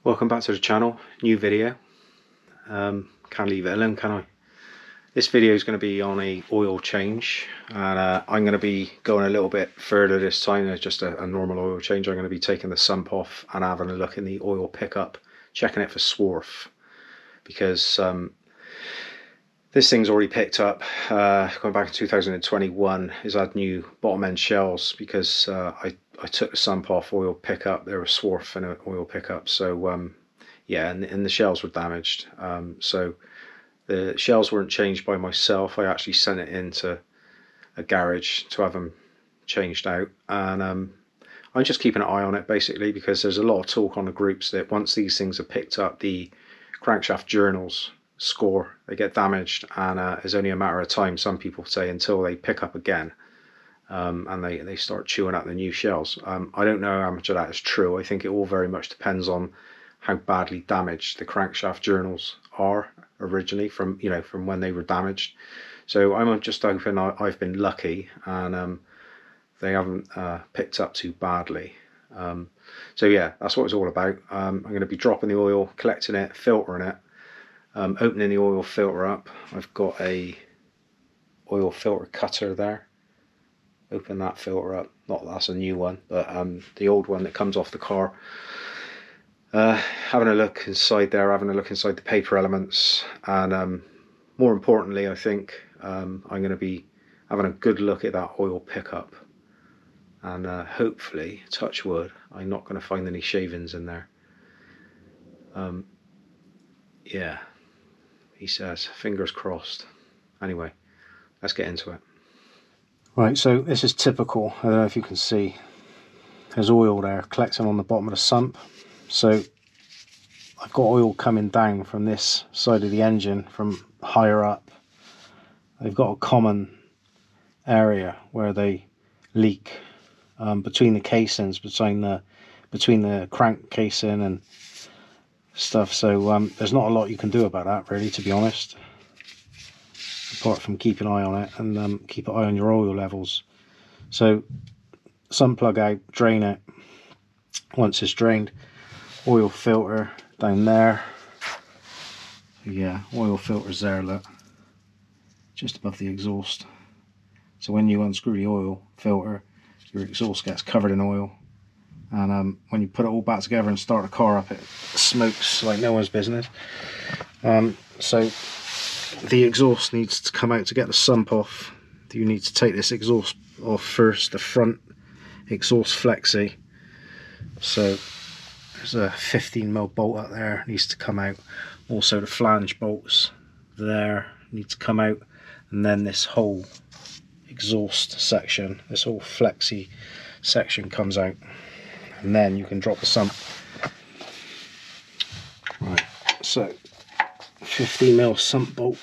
Welcome back to the channel, new video. Can't leave it alone, can I? This video is going to be on a oil change, and I'm going to be going a little bit further this time than just a normal oil change. I'm going to be taking the sump off and having a look in the oil pickup, checking it for swarf, because this thing's already picked up, going back in 2021, has had new bottom end shells because I took the sump off oil pickup. There was swarf in an oil pickup, so yeah, and the shells were damaged. So the shells weren't changed by myself. I actually sent it into a garage to have them changed out, and I'm just keeping an eye on it basically, because there's a lot of talk on the groups that once these things are picked up, the crankshaft journals score, they get damaged, and it's only a matter of time, some people say, until they pick up again, and they start chewing out the new shells. I don't know how much of that is true. I think it all very much depends on how badly damaged the crankshaft journals are originally from when they were damaged. So I'm just hoping I've been lucky and they haven't picked up too badly. So yeah, that's what it's all about. I'm going to be dropping the oil, collecting it, filtering it, opening the oil filter up. I've got a oil filter cutter there. Open that filter up. Not that's a new one, but the old one that comes off the car. Having a look inside there, having a look inside the paper elements, and more importantly, I think I'm going to be having a good look at that oil pickup, and hopefully, touch wood, I'm not going to find any shavings in there. Yeah, he says, fingers crossed. Anyway, let's get into it. Right, so this is typical. I don't know if you can see, there's oil there collecting on the bottom of the sump. So I've got oil coming down from this side of the engine from higher up. They've got a common area where they leak between the casings, between the crank casing and stuff. So there's not a lot you can do about that, really, to be honest, apart from keep an eye on it and keep an eye on your oil levels. So sump plug out, drain it. Once it's drained, oil filter down there. Yeah, oil filter's there, look, just above the exhaust. So when you unscrew the oil filter, your exhaust gets covered in oil, and when you put it all back together and start the car up, it smokes like no one's business. So the exhaust needs to come out. To get the sump off, you need to take this exhaust off first, the front exhaust flexi. So there's a 15mm bolt up there, needs to come out. Also the flange bolts there need to come out, and then this whole exhaust section, this whole flexi section comes out, and then you can drop the sump. Right, so 15mm sump bolt.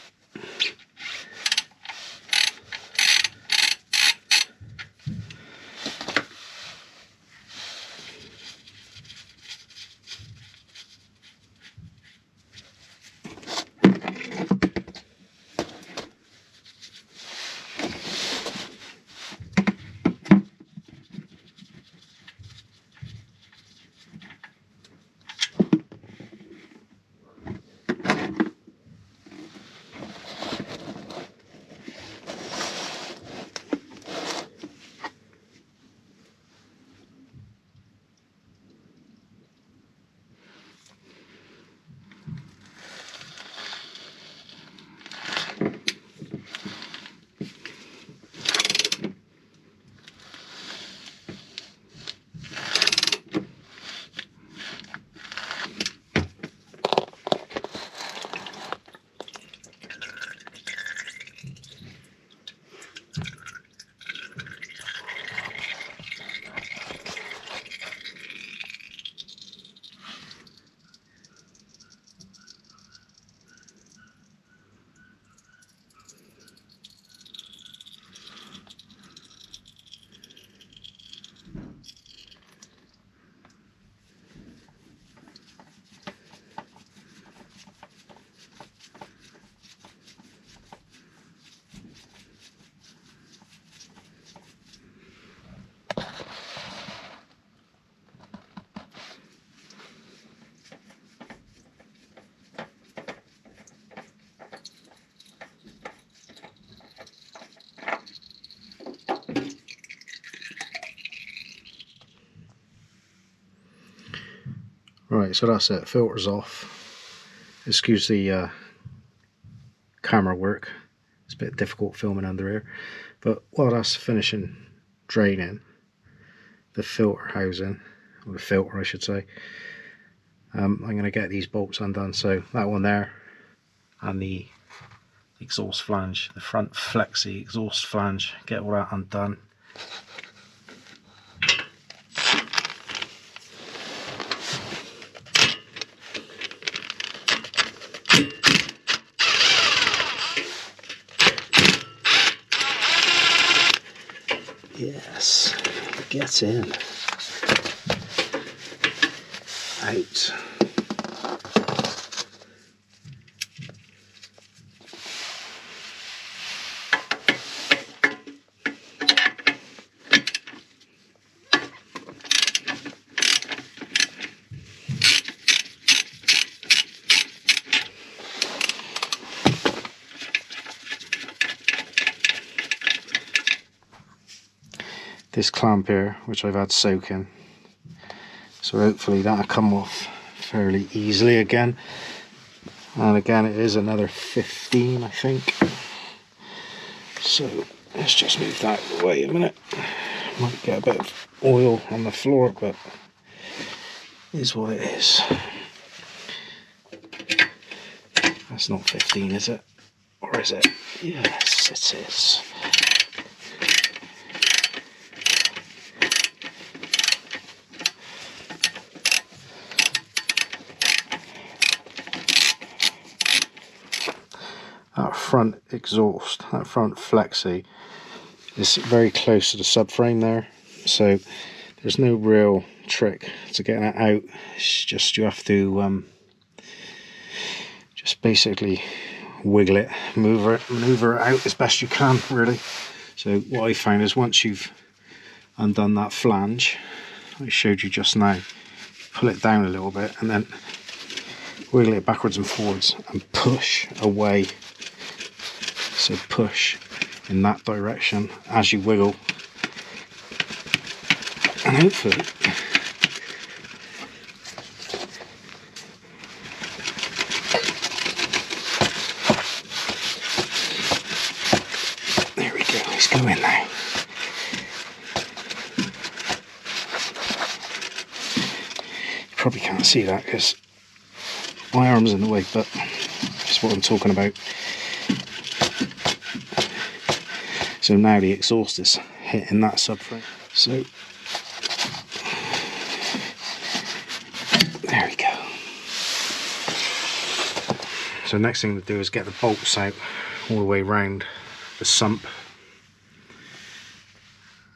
Right, so that's it, filter's off. Excuse the camera work, it's a bit difficult filming under here, but while that's finishing draining the filter housing, or the filter I should say, I'm going to get these bolts undone. So that one there, and the exhaust flange, the front flexi exhaust flange, get all that undone. Yes, get in. Out. This clamp here, which I've had soaking, so hopefully that'll come off fairly easily again. And again, it is another 15, I think. So let's just move that out of the way a minute. Might get a bit of oil on the floor, but it is what it is. That's not 15, is it? Or is it? Yes, it is. That front exhaust, that front flexi, is very close to the subframe there, so there's no real trick to getting it out. It's just you have to just basically wiggle it, maneuver it out as best you can, really. So what I found is once you've undone that flange I showed you just now, pull it down a little bit and then wiggle it backwards and forwards and push away. So push in that direction as you wiggle, and hopefully there we go, let's go in now. You probably can't see that because my arm's in the way, but that's what I'm talking about. So now the exhaust is hitting that subframe. So there we go. So next thing to do is get the bolts out all the way around the sump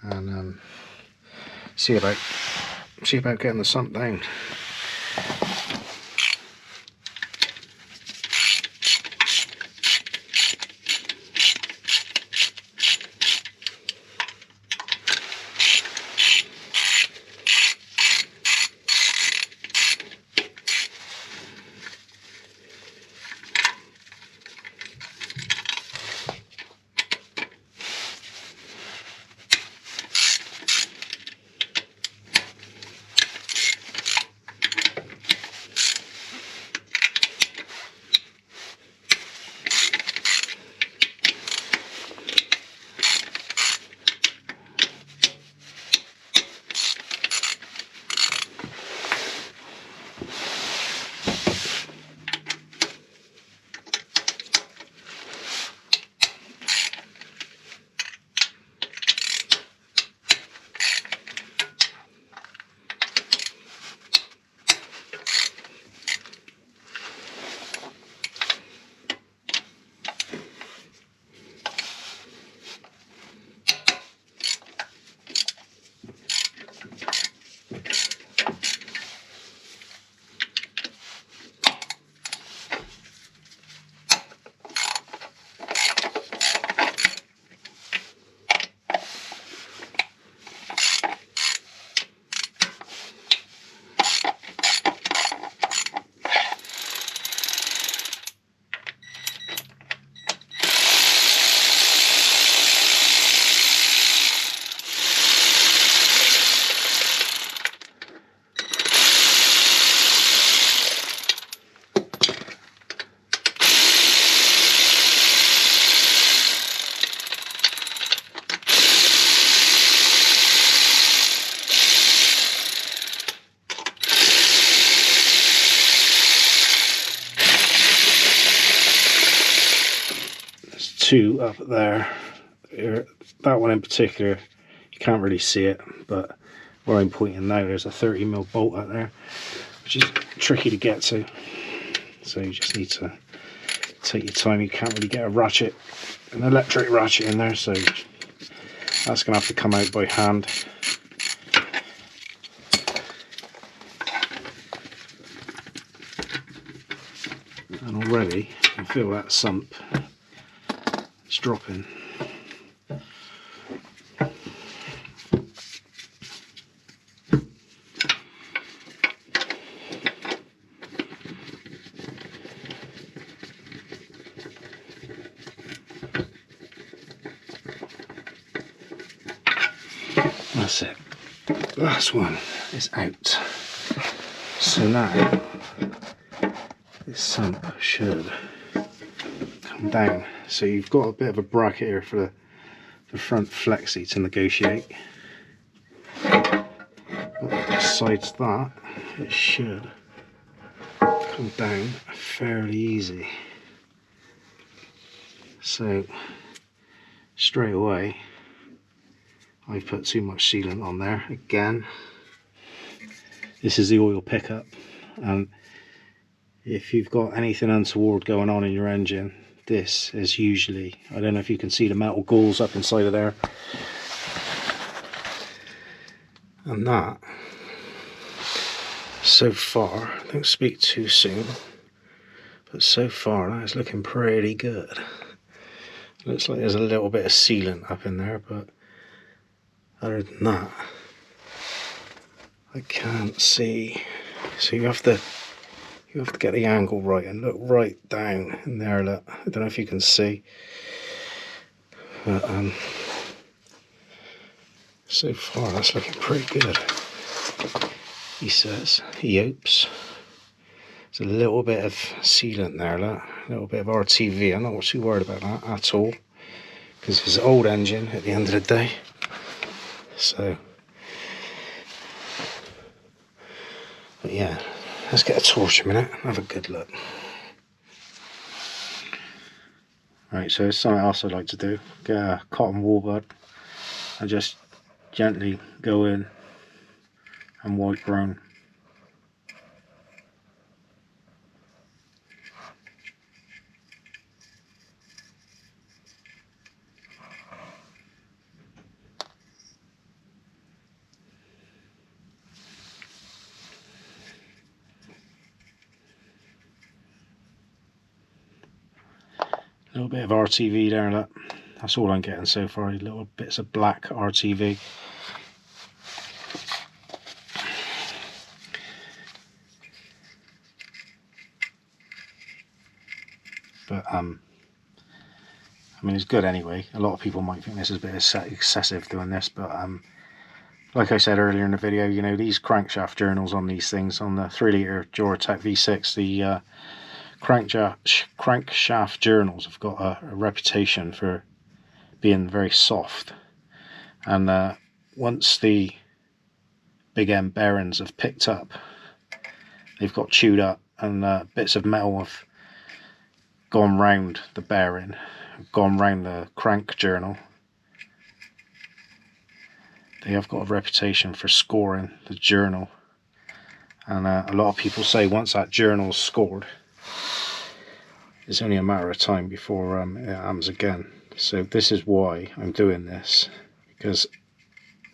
and see about getting the sump down. two up there. That one in particular, you can't really see it, but where I'm pointing now, there's a 30mm bolt out there, which is tricky to get to. So you just need to take your time. You can't really get a ratchet, an electric ratchet in there, so that's going to have to come out by hand. And already you can feel that sump. It's dropping. That's it. Last one is out. So now this sump should come down. So you've got a bit of a bracket here for the front flexi to negotiate. But besides that, it should come down fairly easy. So straight away, I've put too much sealant on there again. This is the oil pickup, and if you've got anything untoward going on in your engine, this is usually, I don't know if you can see the metal galls up inside of there, and that, so far, don't speak too soon, but so far that is looking pretty good. Looks like there's a little bit of sealant up in there, but other than that, I can't see. So you have to get the angle right and look right down in there. Look, I don't know if you can see, but so far that's looking pretty good. He says, he hopes. There's a little bit of sealant there, look, a little bit of RTV. I'm not too worried about that at all, because it's an old engine at the end of the day. So, but yeah, let's get a torch a minute and have a good look. Right, so there's something else I'd like to do. Get a cotton wool bud and just gently go in and wipe round. A little bit of RTV there, look. That's all I'm getting so far, little bits of black RTV. But I mean, it's good anyway. A lot of people might think this is a bit excessive doing this, but like I said earlier in the video, you know, these crankshaft journals on these things, on the 3-litre Duratec V6, the crankshaft journals have got a reputation for being very soft, and once the big end bearings have picked up, they've got chewed up, and bits of metal have gone round the bearing, gone round the crank journal. They have got a reputation for scoring the journal, and a lot of people say once that journal's scored, it's only a matter of time before it happens again. So this is why I'm doing this, because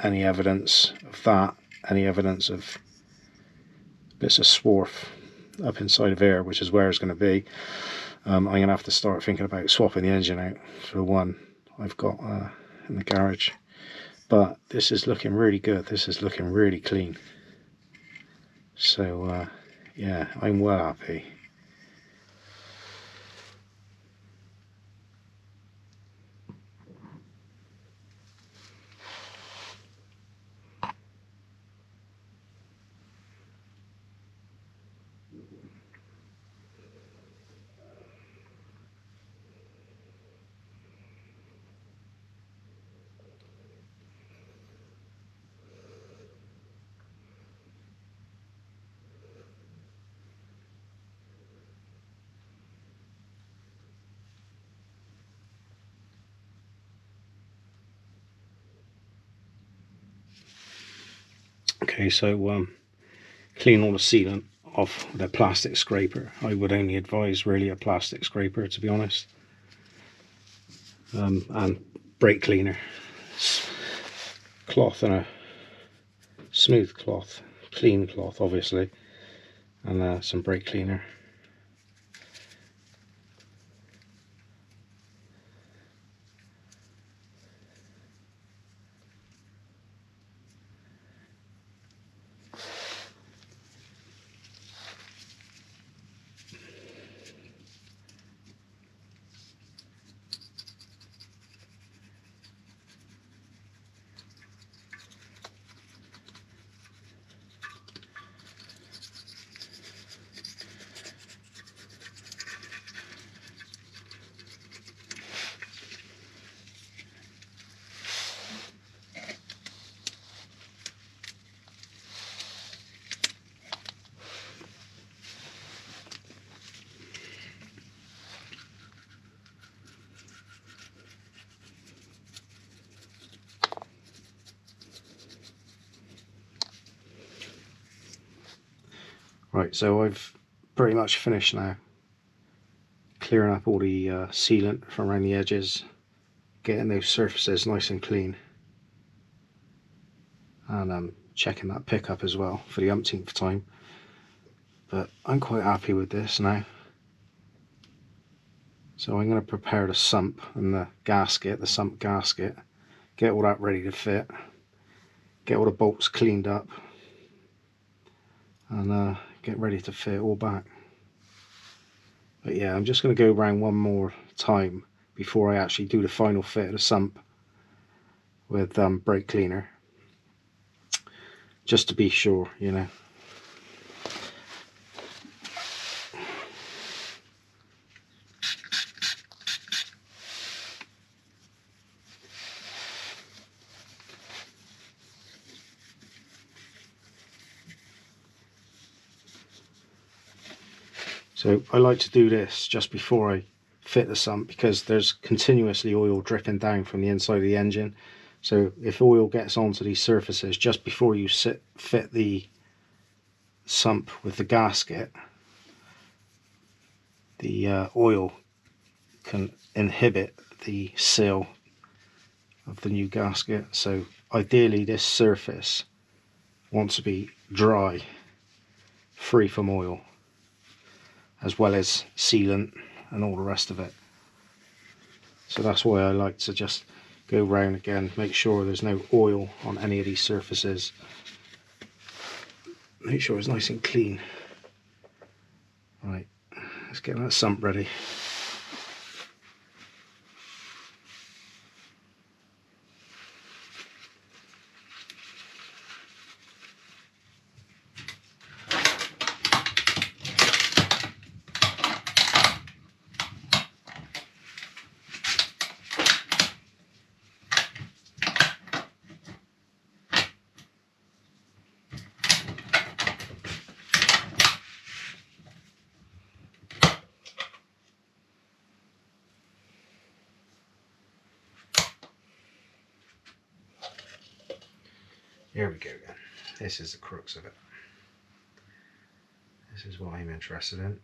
any evidence of that, any evidence of bits of swarf up inside of here, which is where it's going to be, I'm going to have to start thinking about swapping the engine out for the one I've got in the garage. But this is looking really good. This is looking really clean. So yeah, I'm well happy. Okay, so clean all the sealant off with a plastic scraper. I would only advise really a plastic scraper, to be honest. And brake cleaner, cloth, and a smooth cloth, clean cloth obviously, and some brake cleaner. Right, so I've pretty much finished now, clearing up all the sealant from around the edges, getting those surfaces nice and clean, and checking that pickup as well for the umpteenth time. But I'm quite happy with this now. So I'm going to prepare the sump and the gasket, the sump gasket, get all that ready to fit, get all the bolts cleaned up, and get ready to fit it all back. But yeah, I'm just going to go around one more time before I actually do the final fit of the sump with brake cleaner, just to be sure, you know. So I like to do this just before I fit the sump, because there's continuously oil dripping down from the inside of the engine. So if oil gets onto these surfaces just before you fit the sump with the gasket, the oil can inhibit the seal of the new gasket. So ideally this surface wants to be dry, free from oil, as well as sealant and all the rest of it. So that's why I like to just go round again, make sure there's no oil on any of these surfaces, make sure it's nice and clean. Right, let's get that sump ready. Here we go then. This is the crux of it. This is what I'm interested in.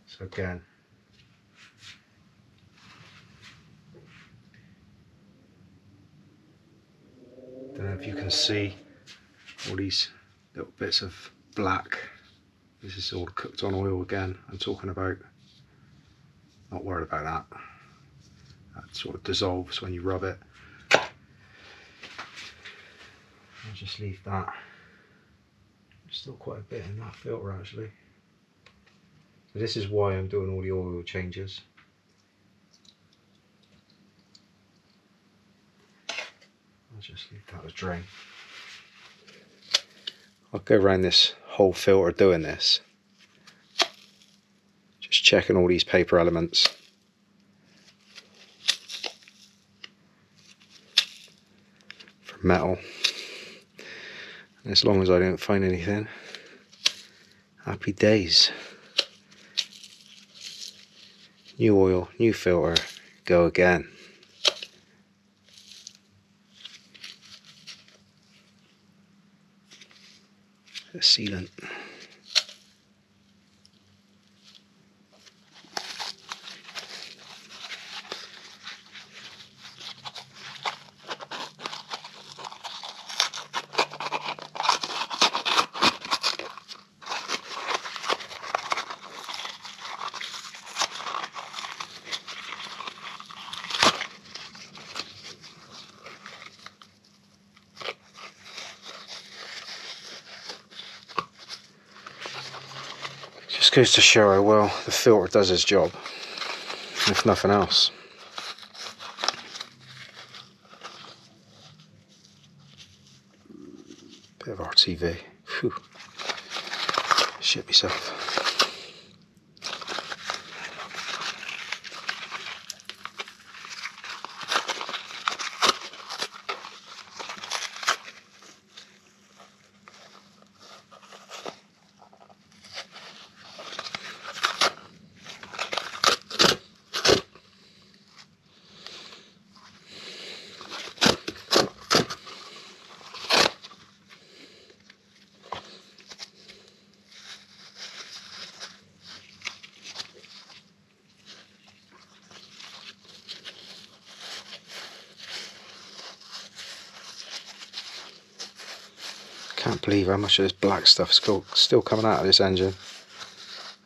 So again, don't know if you can see all these little bits of black. This is all cooked on oil again. I'm talking about. Not worried about that. That sort of dissolves when you rub it. I'll just leave that. There's still quite a bit in that filter actually. So this is why I'm doing all the oil changes. I'll just leave that as drain. I'll go around this whole filter doing this. Just checking all these paper elements. metal. And as long as I don't find anything, happy days. New oil, new filter, go again. A sealant. Just goes to show how well the filter does its job, if nothing else. Bit of RTV. Whew. Shit myself. Can't believe how much of this black stuff is still coming out of this engine.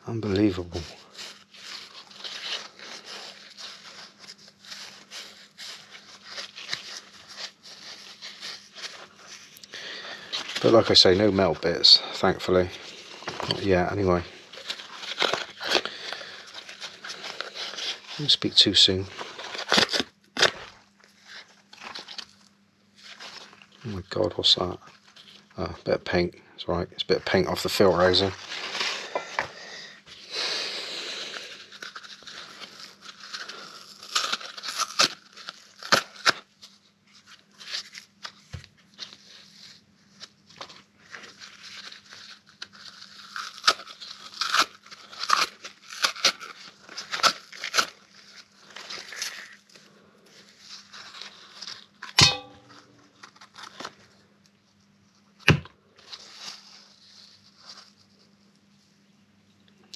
Unbelievable. But like I say, no metal bits, thankfully. Not yet, anyway. Don't speak too soon. Oh my god, what's that? Oh, a bit of paint. It's right. It's a bit of paint off the filter housing.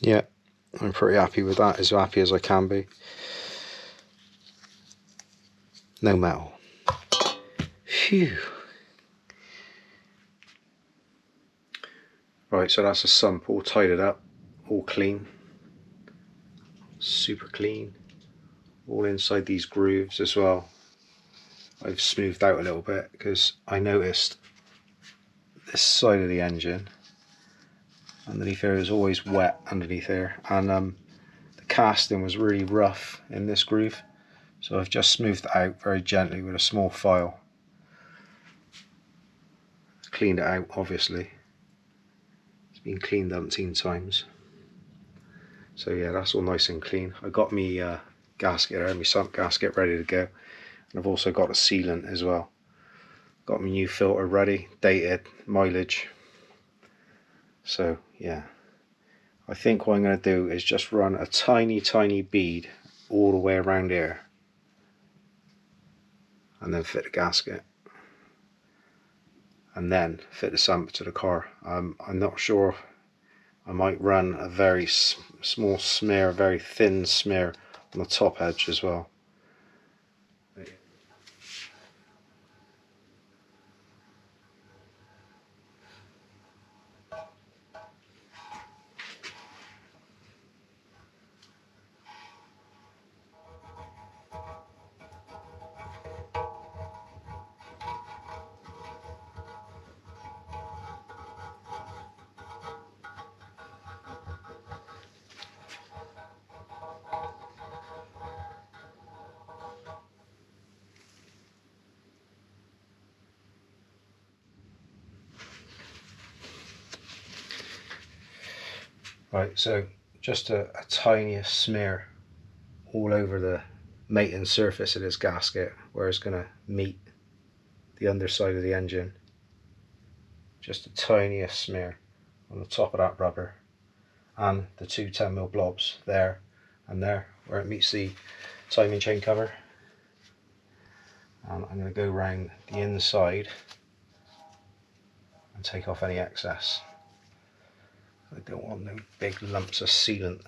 Yeah, I'm pretty happy with that, as happy as I can be. No metal. Phew. Right, so that's a sump all tidied up, all clean. Super clean. All inside these grooves as well. I've smoothed out a little bit because I noticed this side of the engine underneath there is always wet underneath there, and the casting was really rough in this groove, so I've just smoothed it out very gently with a small file. Cleaned it out, obviously. It's been cleaned umpteen times. So yeah, that's all nice and clean. I got me gasket there, my sump gasket ready to go, and I've also got a sealant as well. Got my new filter ready, dated, mileage. So yeah, I think what I'm going to do is just run a tiny bead all the way around here and then fit the gasket and then fit the sump to the car. I'm not sure. I might run a very small smear, a very thin smear on the top edge as well. Right, so just a tiniest smear all over the mating surface of this gasket where it's going to meet the underside of the engine. Just the tiniest smear on the top of that rubber, and the two 10mm blobs there and there where it meets the timing chain cover. And I'm going to go around the inside and take off any excess. I don't want no big lumps of sealant.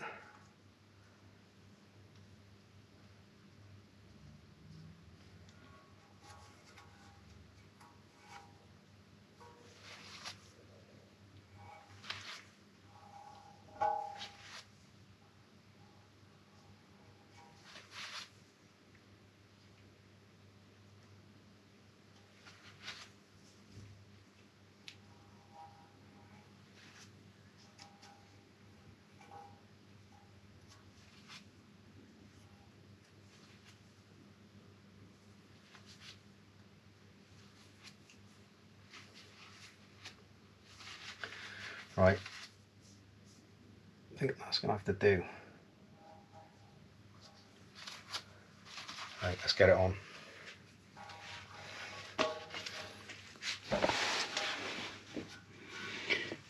Right, I think that's going to have to do. Right, let's get it on.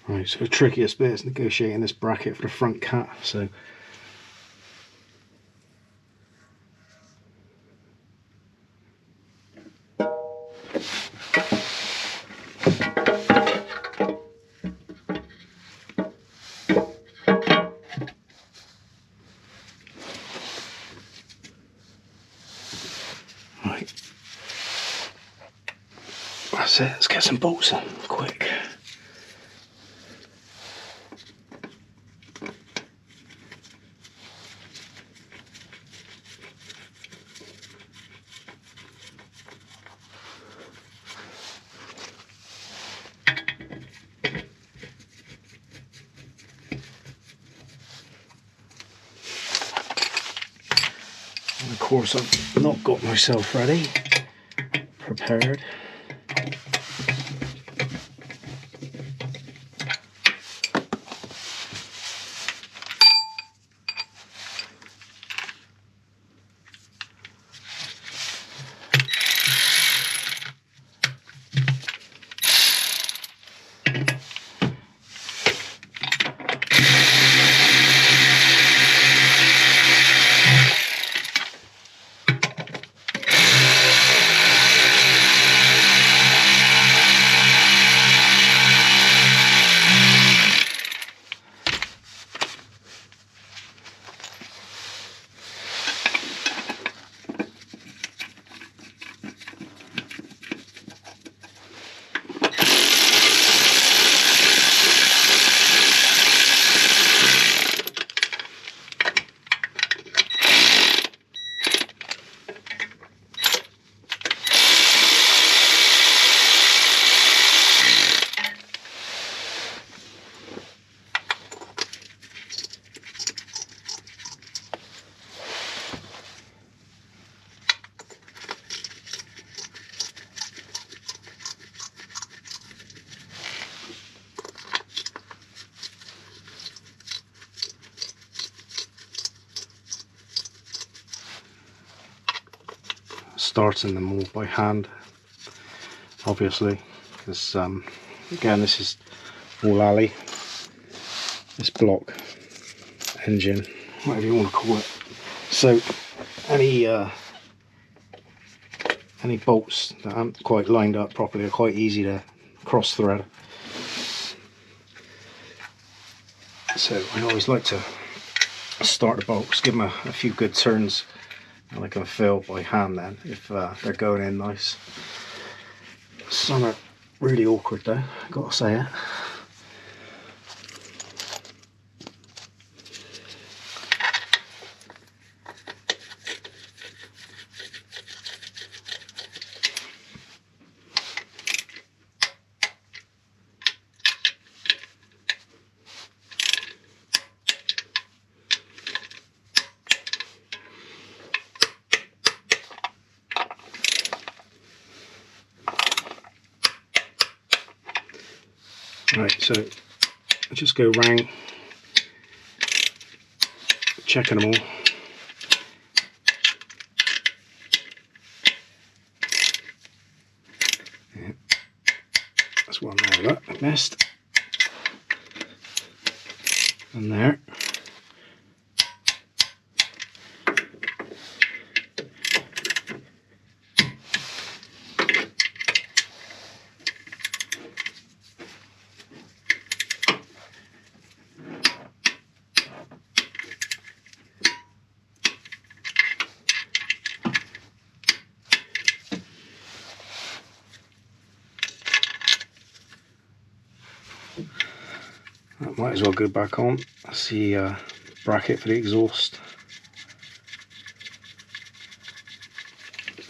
Right, so the trickiest bit is negotiating this bracket for the front cap. So right, that's it. Let's get some bolts in quick. And of course I've not got myself ready, prepared. Starting them all by hand, obviously, because again, this is all alley, this block engine, whatever you want to call it. So any bolts that aren't quite lined up properly are quite easy to cross thread. So I always like to start the bolts, give them a few good turns, and I can feel by hand then if they're going in nice. Some are really awkward though, I've got to say it. Right, so I just go round checking them all. there, look, I missed. And there. That might as well go back on. That's the bracket for the exhaust.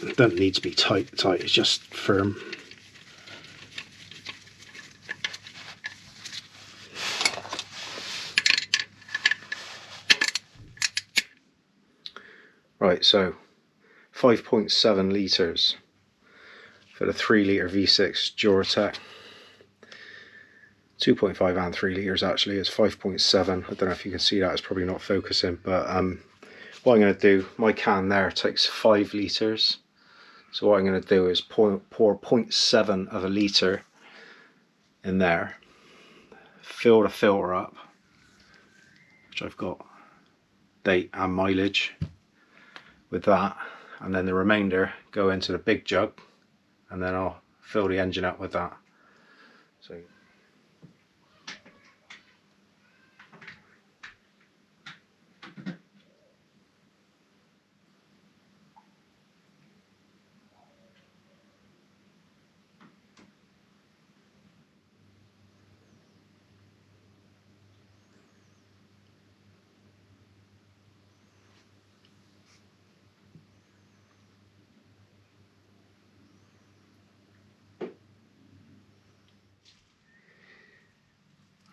It doesn't need to be tight, it's just firm. Right, so 5.7 litres for the 3 litre V6 Duratec. 2.5 and 3 litres actually, it's 5.7. I don't know if you can see that, it's probably not focusing, but what I'm going to do, my can there takes 5 litres. So what I'm going to do is pour 0.7 of a litre in there, fill the filter up, which I've got date and mileage with that, and then the remainder go into the big jug, and then I'll fill the engine up with that. So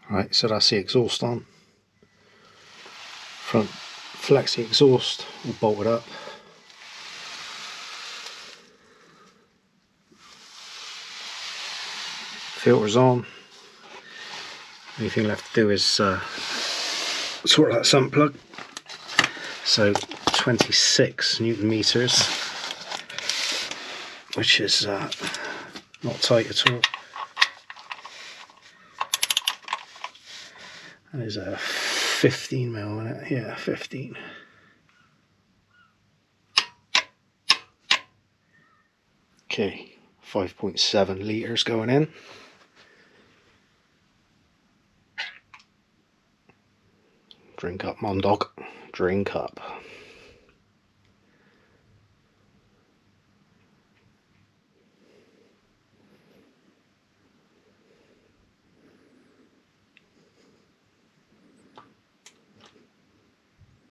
right, so that's the exhaust on. Front flexi exhaust, all bolted up. Filters on. Only thing left to do is sort that sump plug. So 26 Newton meters, which is not tight at all. That is a 15 mil in it, yeah, 15. Okay, 5.7 litres going in. Drink up, Mondog, drink up.